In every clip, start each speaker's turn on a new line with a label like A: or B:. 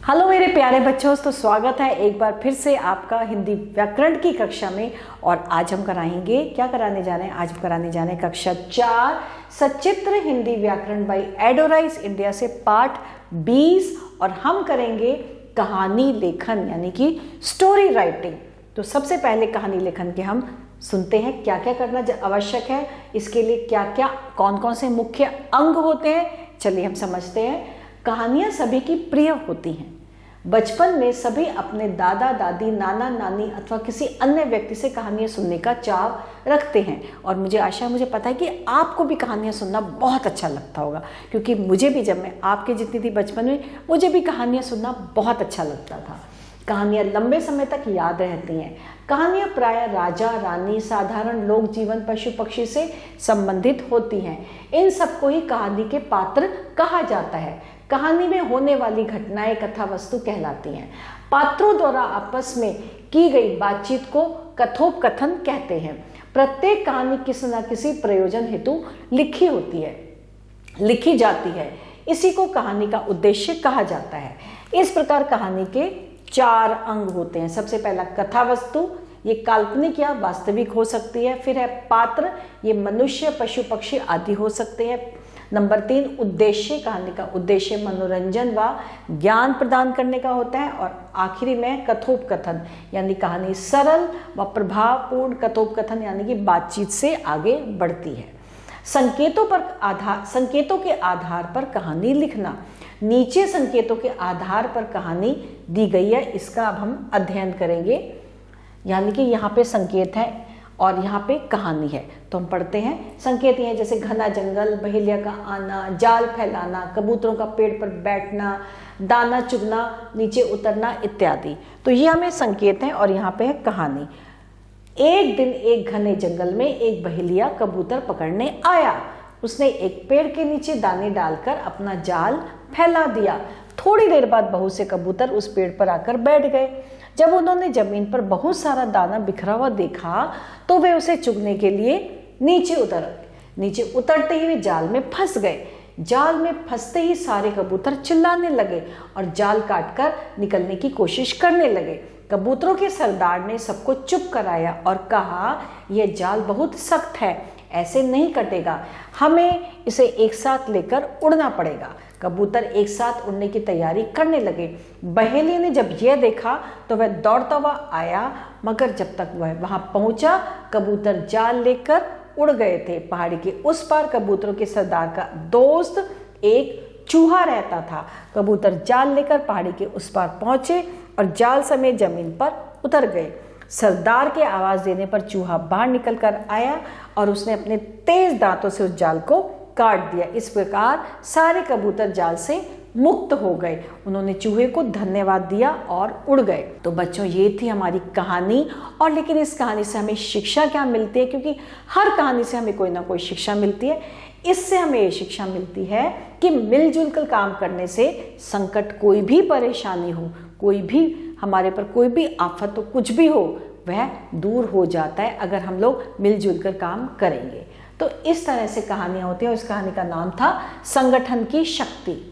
A: Hello मेरे प्यारे बच्चों, तो स्वागत है एक बार फिर से आपका हिंदी व्याकरण की कक्षा में। और आज हम कराएंगे, क्या कराने जा रहे हैं? आज हम कराने जा रहे हैं कक्षा 4 सचित्र हिंदी व्याकरण बाई एडोराइज इंडिया से पाठ 20। और हम करेंगे कहानी लेखन यानी कि स्टोरी राइटिंग। तो सबसे पहले कहानी लेखन के हम सुनते हैं क्या क्या करना आवश्यक है, इसके लिए क्या क्या कौन कौन से मुख्य अंग होते हैं। चलिए हम समझते हैं। कहानियां सभी की प्रिय होती हैं। बचपन में सभी अपने दादा दादी, नाना नानी अथवा किसी अन्य व्यक्ति से कहानियां सुनने का चाव रखते हैं। और मुझे पता है कि आपको भी कहानियां सुनना बहुत अच्छा लगता होगा, क्योंकि मुझे भी, जब मैं आपके जितनी थी बचपन में, मुझे भी कहानियां सुनना बहुत अच्छा लगता था। कहानियां लंबे समय तक याद रहती हैं। कहानियां प्रायः राजा रानी, साधारण लोक जीवन, पशु पक्षी से संबंधित होती हैं। इन सबको ही कहानी के पात्र कहा जाता है। कहानी में होने वाली घटनाएं कथा वस्तु कहलाती हैं। पात्रों द्वारा आपस में की गई बातचीत को कथोपकथन कहते हैं। प्रत्येक कहानी किसी न किसी प्रयोजन हेतु लिखी जाती है। इसी को कहानी का उद्देश्य कहा जाता है। इस प्रकार कहानी के 4 अंग होते हैं। सबसे पहला कथा वस्तु, ये काल्पनिक या वास्तविक हो सकती है। फिर है पात्र, ये मनुष्य, पशु पक्षी आदि हो सकते हैं। नंबर 3 उद्देश्य, कहानी का उद्देश्य मनोरंजन व ज्ञान प्रदान करने का होता है। और आखिरी में कथोपकथन, यानी कहानी सरल व प्रभावपूर्ण कथोपकथन यानी कि बातचीत से आगे बढ़ती है। संकेतों के आधार पर कहानी लिखना। नीचे संकेतों के आधार पर कहानी दी गई है, इसका अब हम अध्ययन करेंगे। यानी कि यहाँ पे संकेत है और यहाँ पे कहानी है, तो हम पढ़ते हैं। संकेत ये हैं जैसे घना जंगल, बहेलिया का आना, जाल फैलाना, कबूतरों का पेड़ पर बैठना, दाना चुगना, नीचे उतरना इत्यादि। तो ये हमें संकेत हैं। और यहाँ पे है कहानी। एक दिन एक घने जंगल में एक बहेलिया कबूतर पकड़ने आया। उसने एक पेड़ के नीचे दाने डालकर अपना जाल फैला दिया। थोड़ी देर बाद बहुत से कबूतर उस पेड़ पर आकर बैठ गए। जब उन्होंने जमीन पर बहुत सारा दाना बिखरा हुआ देखा तो वे उसे चुगने के लिए नीचे उतरते ही वे जाल में फंस गए। जाल में फंसते ही सारे कबूतर चिल्लाने लगे और जाल काटकर निकलने की कोशिश करने लगे। कबूतरों के सरदार ने सबको चुप कराया और कहा, यह जाल बहुत सख्त है, ऐसे नहीं कटेगा, हमें इसे एक साथ लेकर उड़ना पड़ेगा। कबूतर एक साथ उड़ने की तैयारी करने लगे। बहेलिया ने जब यह देखा तो वह दौड़ता हुआ आया, मगर जब तक वह वहां पहुंचा कबूतर जाल लेकर उड़ गए थे। पहाड़ी के उस पार कबूतरों के सरदार का दोस्त एक चूहा रहता था। कबूतर जाल लेकर पहाड़ी के उस पार पहुंचे और जाल समेत जमीन पर उतर गए। सरदार के आवाज देने पर चूहा बाहर निकल कर आया और उसने अपने तेज दांतों से उस जाल को काट दिया। इस प्रकार सारे कबूतर जाल से मुक्त हो गए। उन्होंने चूहे को धन्यवाद दिया और उड़ गए। तो बच्चों, ये थी हमारी कहानी। और लेकिन इस कहानी से हमें शिक्षा क्या मिलती है? क्योंकि हर कहानी से हमें कोई ना कोई शिक्षा मिलती है। इससे हमें ये शिक्षा मिलती है कि मिलजुल कर काम करने से संकट, कोई भी परेशानी हो, कोई भी हमारे पर कोई भी आफत हो, कुछ भी हो, वह दूर हो जाता है अगर हम लोग मिलजुल कर काम करेंगे। तो इस तरह से कहानियां होती हैं। और इस कहानी का नाम था संगठन की शक्ति।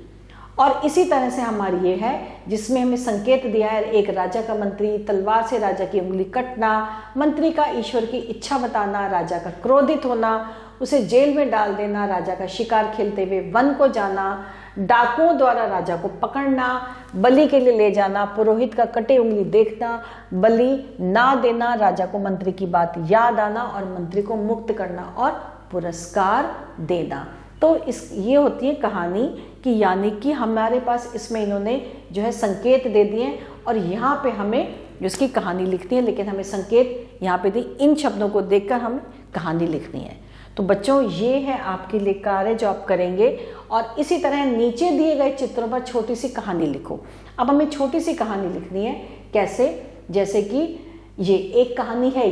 A: और इसी तरह से हमारी ये है जिसमें हमें संकेत दिया है, एक राजा का मंत्री, तलवार से राजा की उंगली कटना, मंत्री का ईश्वर की इच्छा बताना, राजा का क्रोधित होना, उसे जेल में डाल देना, राजा का शिकार खेलते हुए वन को जाना, डाकुओं द्वारा राजा को पकड़ना, बलि के लिए ले जाना, पुरोहित का कटे उंगली देखना, बलि ना देना, राजा को मंत्री की बात याद आना और मंत्री को मुक्त करना और पुरस्कार देना। तो ये होती है कहानी कि यानी कि हमारे पास इसमें इन्होंने जो है संकेत दे दिए और यहाँ पे हमें जिसकी कहानी लिखनी है, लेकिन हमें संकेत यहाँ पे दी, इन शब्दों को देखकर हमें कहानी लिखनी है। तो बच्चों, ये है आपके लिए कार्य जो आप करेंगे। और इसी तरह नीचे दिए गए चित्रों पर छोटी सी कहानी लिखो। अब हमें छोटी सी कहानी लिखनी है। कैसे? जैसे कि ये एक कहानी है,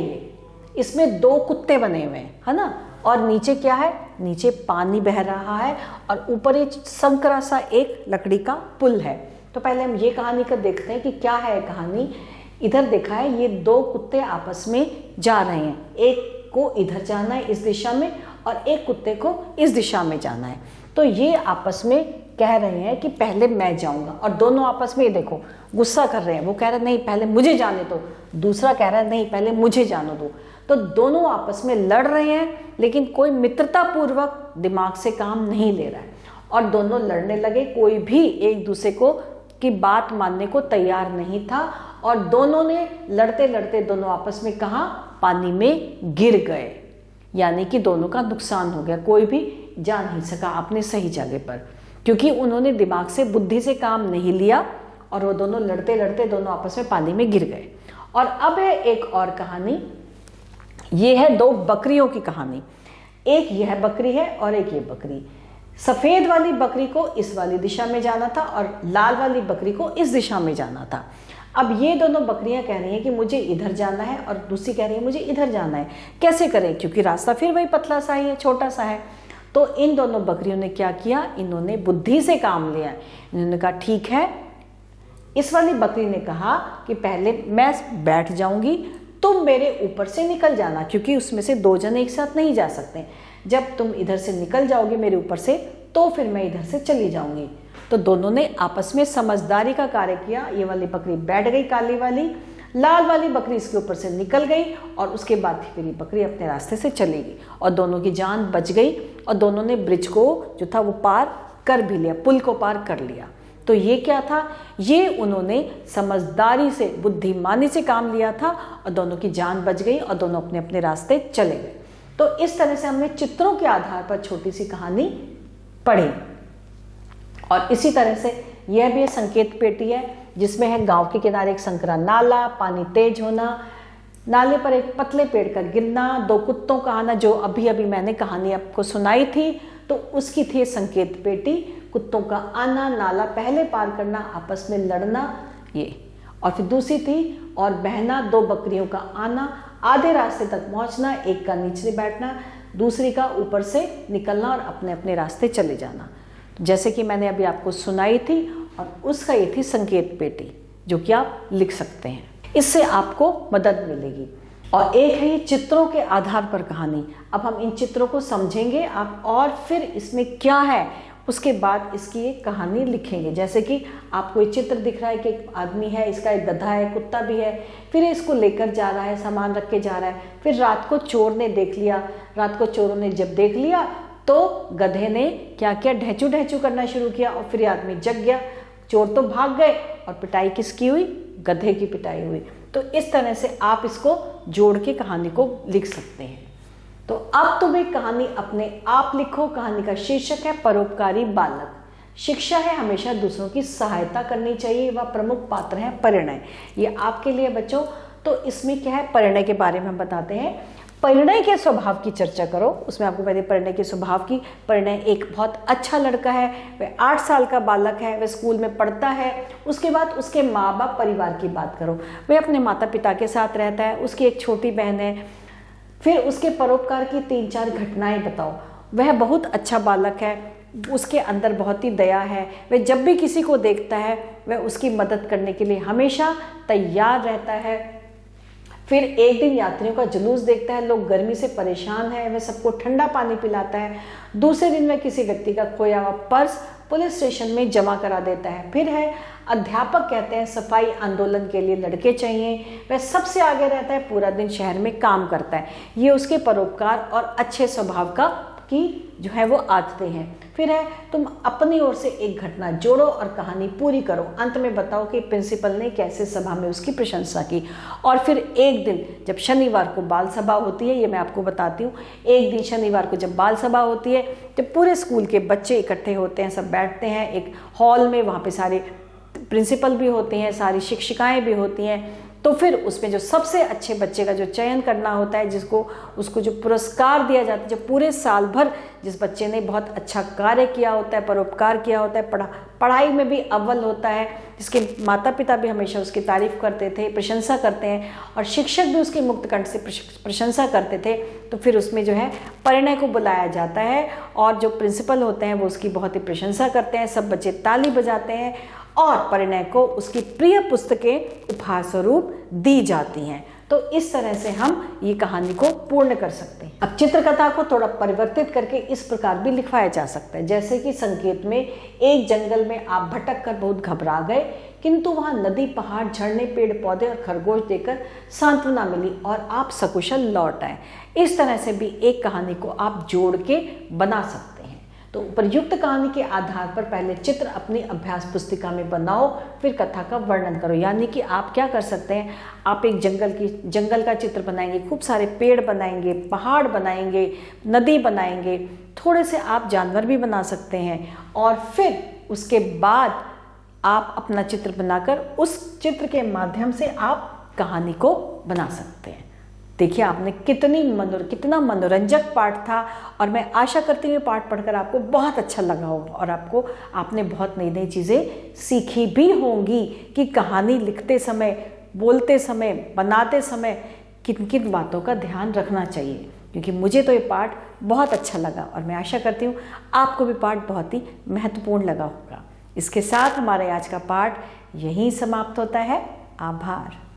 A: इसमें 2 कुत्ते बने हुए हैं, है ना। और नीचे क्या है? नीचे पानी बह रहा है और ऊपर ये संकरा सा एक लकड़ी का पुल है। तो पहले हम ये कहानी का देखते हैं कि क्या है कहानी। इधर देखा है, ये 2 कुत्ते आपस में जा रहे हैं। एक को इधर जाना है इस दिशा में और एक कुत्ते को इस दिशा में जाना है। तो ये आपस में कह रहे हैं कि पहले मैं जाऊंगा, और दोनों आपस में देखो गुस्सा कर रहे हैं। वो कह रहे हैं नहीं पहले मुझे जाने दो, दूसरा कह रहा है नहीं पहले मुझे जाने दो। तो दोनों आपस में लड़ रहे हैं, लेकिन कोई मित्रता पूर्वक दिमाग से काम नहीं ले रहा है, और दोनों लड़ने लगे। कोई भी एक दूसरे को की बात मानने को तैयार नहीं था, और दोनों ने लड़ते लड़ते दोनों आपस में कहाँ, पानी में गिर गए। यानी कि दोनों का नुकसान हो गया, कोई भी जा नहीं सका अपने सही जगह पर, क्योंकि उन्होंने दिमाग से बुद्धि से काम नहीं लिया, और वो दोनों लड़ते लड़ते दोनों आपस में पानी में गिर गए। और अब है एक और कहानी, ये है दो बकरियों की कहानी। एक यह बकरी है और एक ये बकरी। सफेद वाली बकरी को इस वाली दिशा में जाना था और लाल वाली बकरी को इस दिशा में जाना था। अब ये दोनों बकरियां कह रही हैं कि मुझे इधर जाना है, और दूसरी कह रही है मुझे इधर जाना है। कैसे करें, क्योंकि रास्ता फिर वही पतला सा ही है, छोटा सा है। तो इन दोनों बकरियों ने क्या किया, इन्होंने बुद्धि से काम लिया। इन्होंने कहा ठीक है, इस वाली बकरी ने कहा कि पहले मैं बैठ जाऊंगी, तुम मेरे ऊपर से निकल जाना, क्योंकि उसमें से दो जने एक साथ नहीं जा सकते। जब तुम इधर से निकल जाओगे मेरे ऊपर से, तो फिर मैं इधर से चली जाऊंगी। तो दोनों ने आपस में समझदारी का कार्य किया। ये वाली बकरी बैठ गई काली वाली, लाल वाली बकरी इसके ऊपर से निकल गई, और उसके बाद फिर ये बकरी अपने रास्ते से चली गई, और दोनों की जान बच गई। और दोनों ने ब्रिज को जो था वो पार कर भी लिया, पुल को पार कर लिया। तो ये क्या था, ये उन्होंने समझदारी से, बुद्धिमानी से काम लिया था, और दोनों की जान बच गई, और दोनों अपने अपने रास्ते चले गए। तो इस तरह से हमने चित्रों के आधार पर छोटी सी कहानी पढ़ी। और इसी तरह से यह भी संकेत पेटी है, जिसमें है गांव के किनारे एक संकरा नाला, पानी तेज होना, नाले पर एक पतले पेड़ का गिरना, दो कुत्तों का आना, जो अभी अभी मैंने कहानी आपको सुनाई थी, तो उसकी थी संकेत पेटी। कुत्तों का आना, नाला पहले पार करना, आपस में लड़ना, ये। और फिर दूसरी थी और बहना, दो बकरियों का आना, आधे रास्ते तक पहुंचना, एक का नीचे बैठना, दूसरी का ऊपर से निकलना और अपने अपने रास्ते चले जाना, जैसे कि मैंने अभी आपको सुनाई थी। और उसका ये थी संकेत पेटी, जो कि आप लिख सकते हैं, इससे आपको मदद मिलेगी। और एक है ये चित्रों के आधार पर कहानी। अब हम इन चित्रों को समझेंगे आप, और फिर इसमें क्या है उसके बाद इसकी एक कहानी लिखेंगे। जैसे कि आपको ये चित्र दिख रहा है कि एक आदमी है, इसका एक गधा है, कुत्ता भी है, फिर इसको लेकर जा रहा है, सामान रख के जा रहा है। फिर रात को चोर ने देख लिया, रात को चोरों ने जब देख लिया तो गधे ने क्या किया, ढहचू ढहचू करना शुरू किया, और फिर आदमी जग गया। चोर तो भाग गए, और पिटाई किसकी हुई, गधे की पिटाई हुई। तो इस तरह से आप इसको जोड़ के कहानी को लिख सकते हैं। तो अब तुम एक कहानी अपने आप लिखो। कहानी का शीर्षक है परोपकारी बालक। शिक्षा है हमेशा दूसरों की सहायता करनी चाहिए, वह प्रमुख पात्र है परिणय। ये आपके लिए बच्चों, तो इसमें क्या है, परिणय के बारे में हम बताते हैं। परिणय के स्वभाव की चर्चा करो, उसमें आपको पहले परिणय के स्वभाव की। परिणय एक बहुत अच्छा लड़का है, वह 8 साल का बालक है, वह स्कूल में पढ़ता है। उसके बाद उसके माँ बाप परिवार की बात करो, वह अपने माता पिता के साथ रहता है, उसकी एक छोटी बहन है। फिर उसके परोपकार की 3-4 घटनाएं बताओ। वह बहुत अच्छा बालक है, उसके अंदर बहुत ही दया है, वह जब भी किसी को देखता है वह उसकी मदद करने के लिए हमेशा तैयार रहता है। फिर एक दिन यात्रियों का जुलूस देखता है, लोग गर्मी से परेशान हैं, वह सबको ठंडा पानी पिलाता है। दूसरे दिन वह किसी व्यक्ति का खोया हुआ पर्स पुलिस स्टेशन में जमा करा देता है। फिर है अध्यापक कहते हैं सफाई आंदोलन के लिए लड़के चाहिए, वह सबसे आगे रहता है, पूरा दिन शहर में काम करता है। ये उसके परोपकार और अच्छे स्वभाव का की जो है वो आदतें हैं। फिर है तुम अपनी ओर से एक घटना जोड़ो और कहानी पूरी करो। अंत में बताओ कि प्रिंसिपल ने कैसे सभा में उसकी प्रशंसा की। और फिर एक दिन जब शनिवार को बाल सभा होती है, ये मैं आपको बताती हूँ। एक दिन शनिवार को जब बाल सभा होती है, जब पूरे स्कूल के बच्चे इकट्ठे होते हैं, सब बैठते हैं एक हॉल में, वहाँ पे सारे प्रिंसिपल भी होते हैं, सारी शिक्षिकाएँ भी होती हैं। तो फिर उसमें जो सबसे अच्छे बच्चे का जो चयन करना होता है, जिसको उसको जो पुरस्कार दिया जाता है, जो पूरे साल भर जिस बच्चे ने बहुत अच्छा कार्य किया होता है, परोपकार किया होता है, पढ़ाई में भी अव्वल होता है, जिसके माता पिता भी हमेशा उसकी तारीफ करते थे, प्रशंसा करते हैं, और शिक्षक भी उसकी मुक्त कंठ से प्रशंसा करते थे। तो फिर उसमें जो है परिणय को बुलाया जाता है, और जो प्रिंसिपल होते हैं वो उसकी बहुत ही प्रशंसा करते हैं, सब बच्चे ताली बजाते हैं, और परिणय को उसकी प्रिय पुस्तकें उपहार स्वरूप दी जाती हैं। तो इस तरह से हम ये कहानी को पूर्ण कर सकते हैं। अब चित्रकथा को थोड़ा परिवर्तित करके इस प्रकार भी लिखवाया जा सकता है, जैसे कि संकेत में एक जंगल में आप भटक कर बहुत घबरा गए, किंतु वहाँ नदी, पहाड़, झरने, पेड़ पौधे और खरगोश देखकर सांत्वना मिली और आप सकुशल लौट आए। इस तरह से भी एक कहानी को आप जोड़ के बना सकते हैं। तो प्रयुक्त कहानी के आधार पर पहले चित्र अपनी अभ्यास पुस्तिका में बनाओ, फिर कथा का वर्णन करो। यानी कि आप क्या कर सकते हैं, आप एक जंगल का चित्र बनाएंगे, खूब सारे पेड़ बनाएंगे, पहाड़ बनाएंगे, नदी बनाएंगे, थोड़े से आप जानवर भी बना सकते हैं, और फिर उसके बाद आप अपना चित्र बनाकर उस चित्र के माध्यम से आप कहानी को बना सकते हैं। देखिए आपने कितना मनोरंजक पाठ था, और मैं आशा करती हूँ पाठ पढ़कर आपको बहुत अच्छा लगा होगा और आपने बहुत नई नई चीज़ें सीखी भी होंगी कि कहानी लिखते समय, बोलते समय, बनाते समय किन किन बातों का ध्यान रखना चाहिए। क्योंकि मुझे तो ये पाठ बहुत अच्छा लगा और मैं आशा करती हूँ आपको भी पाठ बहुत ही महत्वपूर्ण लगा होगा। इसके साथ हमारे आज का पाठ यहीं समाप्त होता है। आभार।